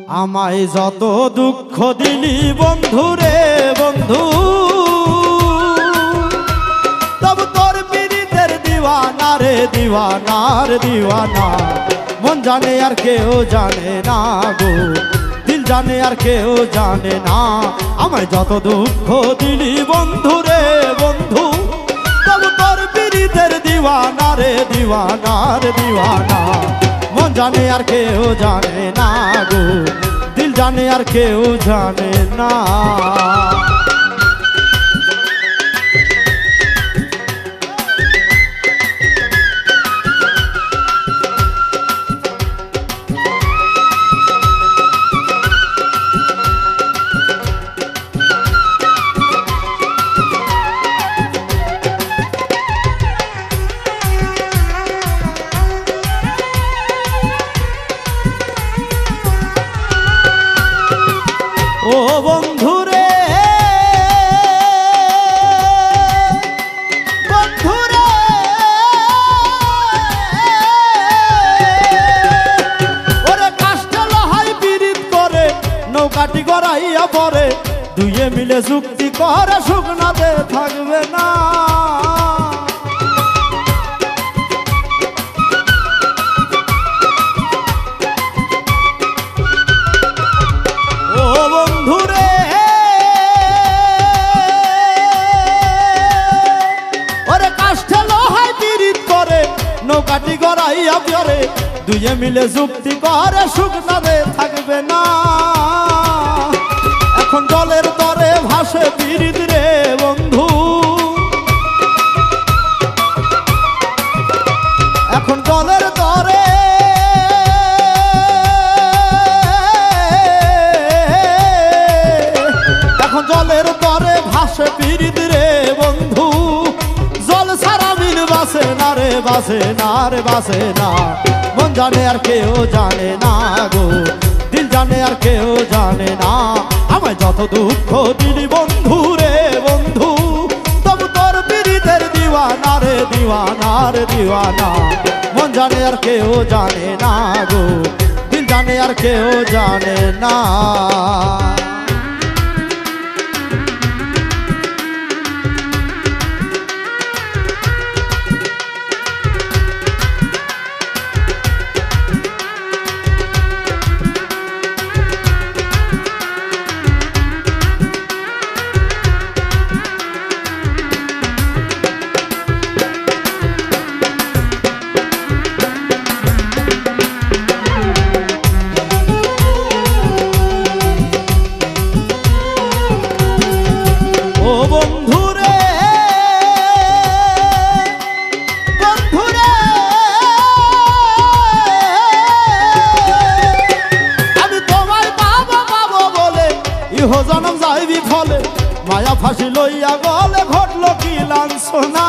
আমায় যত দুঃখ দিলি বন্ধু রে বন্ধু, তব তোর পীড়িতের দিওয়ানা রে দিওয়ানার দিওয়ানা। মন জানে আর কেউ জানে না গো, দিল জানে আর কেউ জানে না। আমায় যত দুঃখ দিলি বন্ধু রে বন্ধু, তব তোর পীড়িতের দিওয়ানা রে দিওয়ানার দিওয়ানা। মন জানে আর কেউ জানে না গো, দিল জানে আর কেউ জানে না। ও বন্ধু রে বন্ধু রে, ওরে কাষ্টা লহাই পীড়িত করে নৌকাটি গড়াইয়া পরে, দুইয়ে মিলে যুক্তি করে শুকনাতে থাকবে না। নৌকাটি গড়াইয়া পরে, দুইয়ে মিলে যুক্তি করে শুকনাতে থাকবে না। এখন জলের তরে ভাসে পীড়িত রে বন্ধু, এখন জলের তরে এখন জলের তরে ভাসে পীড়িত রে বন্ধু। জল সারা মিল বাসে না রে বাসে না রে বাসে না। মন জানে আর কেউ জানে না গো, দিল জানে আর কেউ জানে না। আমায় যত দুঃখ দিলি বন্ধু রে বন্ধু, তবু তোর পীড়িতের দিওয়ানা রে দিওয়ানার দিওয়ানা। মন জানে আর কেউ জানে না গো, দিল জানে আর কেউ জানে না। ও বন্ধু রে বন্ধু রে, আমি তোমায় পাবো পাবো বলে ইহ জনম যাইবি ফলে, মায়া ফাঁসি লইয়া গলে ঘটলো কি লাঞ্ছনা।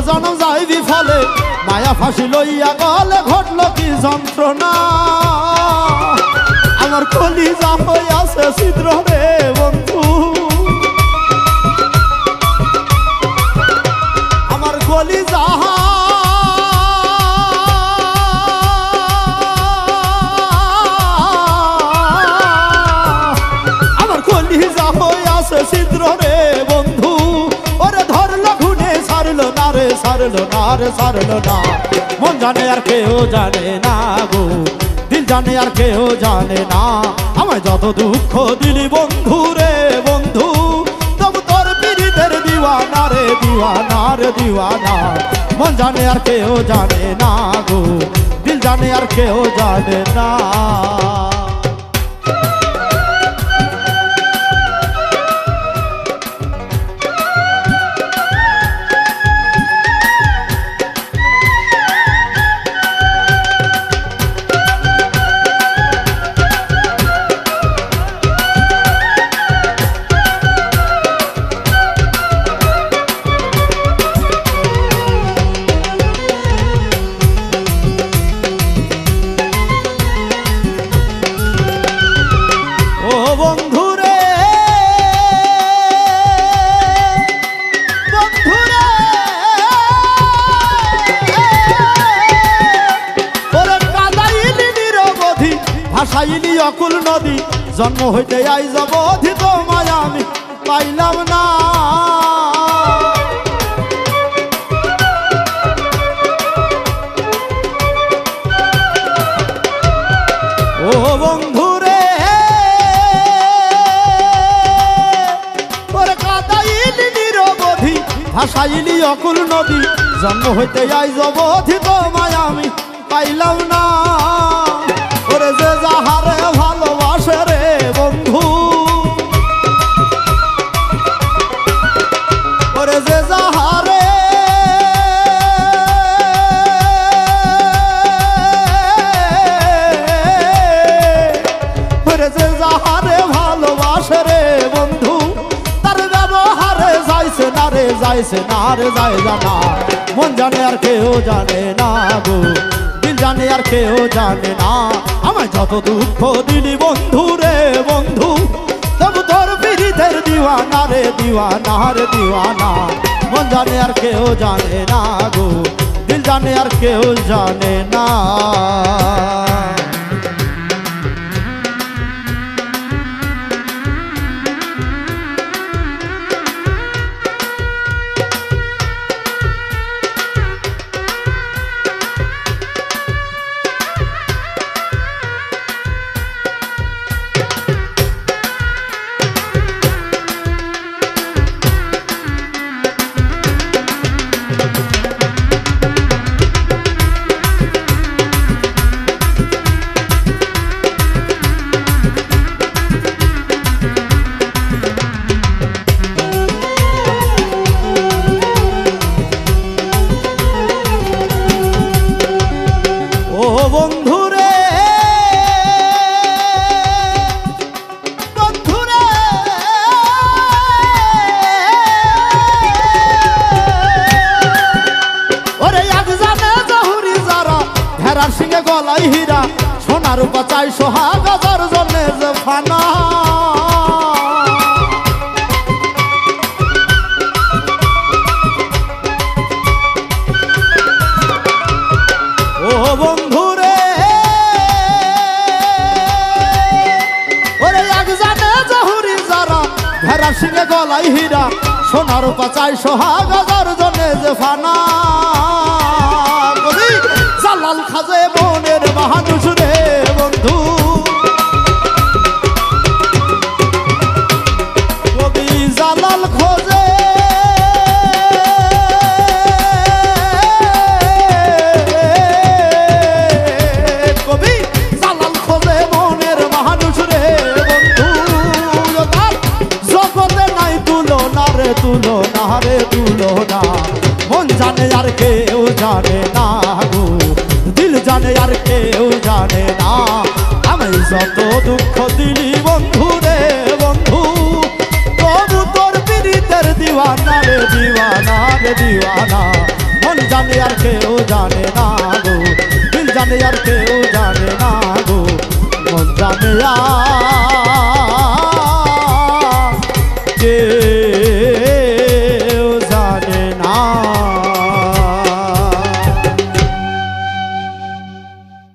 জনম যাইবি ফলে, মায়া ফাঁসি লইয়া গলে ঘটলো কি যন্ত্রণা। আমার কলিজা হইয়াছে ছিদ্র রে বন্ধু, আমার কলিজা আমার কলিজা হইয়াছে ছিদ্র রে বন্ধু। ওরে ধরলো ঘুনে সারলো না রে সারলো না রে সারলো না। মন জানে আর কেউ জানে না গো, দিল জানে আর কেউ জানে না। আমায় যত দুঃখ দিলি বন্ধু রে বন্ধু, তবু তোর পীড়িতের দিওয়ানা রে দিওয়ানার দিওয়ানা। মন জানে আর কেউ জানে না গো, দিল জানে আর কেউ জানে না। অকুল নদী জন্ম হইতে আই যাব তোমায় আমি পাইলাম না ও বন্ধু রে ওরে কাদাইলি নিরবধি ভাসাইলি অকুল নদী জন্ম হইতে আই যাব তোমায় আমি পাইলাম না ওরে যে যাহারে ভালোবাসে রে বন্ধু ওরে যে যাহারে ওরে যে যাহারে ভালোবাসে রে বন্ধু তার ব্যবহারে যাইছে না রে যাইছে না রে যায় জানা মন জানে আর কেউ জানে না গো দিল জানে আর কেউ জানে না আমায় যত দুঃখ দিলি বন্ধু রে বন্ধু তবু তোর পীড়িতের দিওয়ানা রে দিওয়ানা রে দিওয়ানা মন জানে আর কেউ জানে না গো দিল জানে আর কেউ জানে না বন্ধু রে বন্ধু রে ওরে এক জানে জহুরি যারা ভেড়ার সিংহে গলায় হীরা সোনার রূপা চাই সোহাগ যার জন্য যে ফানা ও বন্ধু রে ওরে এক জানে জহুরি যারা ভেড়ার সিংহে গলায় হীরা সোনার রূপা চাই সোহাগ যার জন্য যে ফানা কবি জালাল খাজে মনের মানুষ রে বন্ধু কবি জালাল খোঁজে কবি জালাল খোঁজে মনের মানুষ রে বন্ধু জগতে নাই তুলনা রে তুলনা রে তুলনা মন জানে আর কেউ জানে না গো দিল জানে আর কেউ জানে না আমি যত দুঃখ দিলি বন্ধু রে বন্ধু তবু তোর পীড়িতের দিওয়ানা রে দিওয়ানা রে দিওয়ানা মন জানে আর কেউ জানে না গো দিল জানে আর কেউ জানে না গো মন জানে আর